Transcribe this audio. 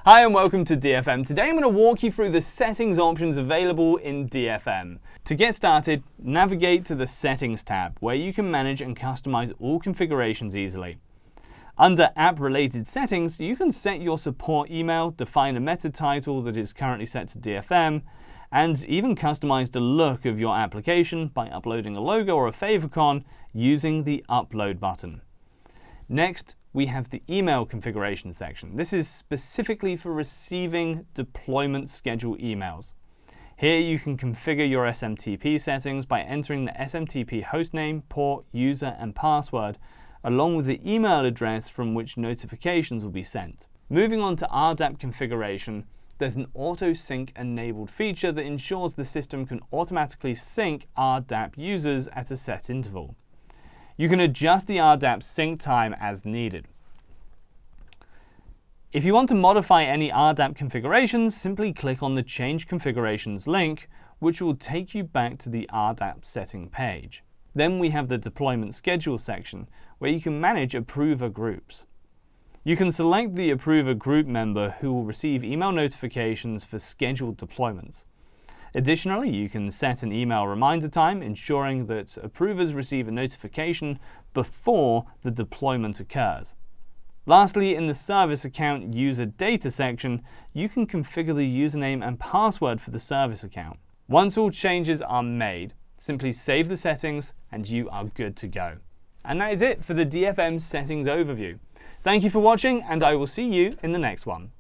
Hi and welcome to DFM. Today I'm going to walk you through the settings options available in DFM. To get started, navigate to the Settings tab, where you can manage and customize all configurations easily. Under App-related settings, you can set your support email, define a meta title that is currently set to DFM, and even customize the look of your application by uploading a logo or a favicon using the Upload button. Next, we have the email configuration section. This is specifically for receiving deployment schedule emails. Here you can configure your SMTP settings by entering the SMTP hostname, port, user, and password, along with the email address from which notifications will be sent. Moving on to RDAP configuration, there's an auto-sync enabled feature that ensures the system can automatically sync RDAP users at a set interval. You can adjust the RDAP sync time as needed. If you want to modify any RDAP configurations, simply click on the Change Configurations link, which will take you back to the RDAP setting page. Then we have the Deployment Schedule section, where you can manage approver groups. You can select the approver group member who will receive email notifications for scheduled deployments. Additionally, you can set an email reminder time, ensuring that approvers receive a notification before the deployment occurs. Lastly, in the Service Account User Data section, you can configure the username and password for the service account. Once all changes are made, simply save the settings and you are good to go. And that is it for the DFM settings overview. Thank you for watching, and I will see you in the next one.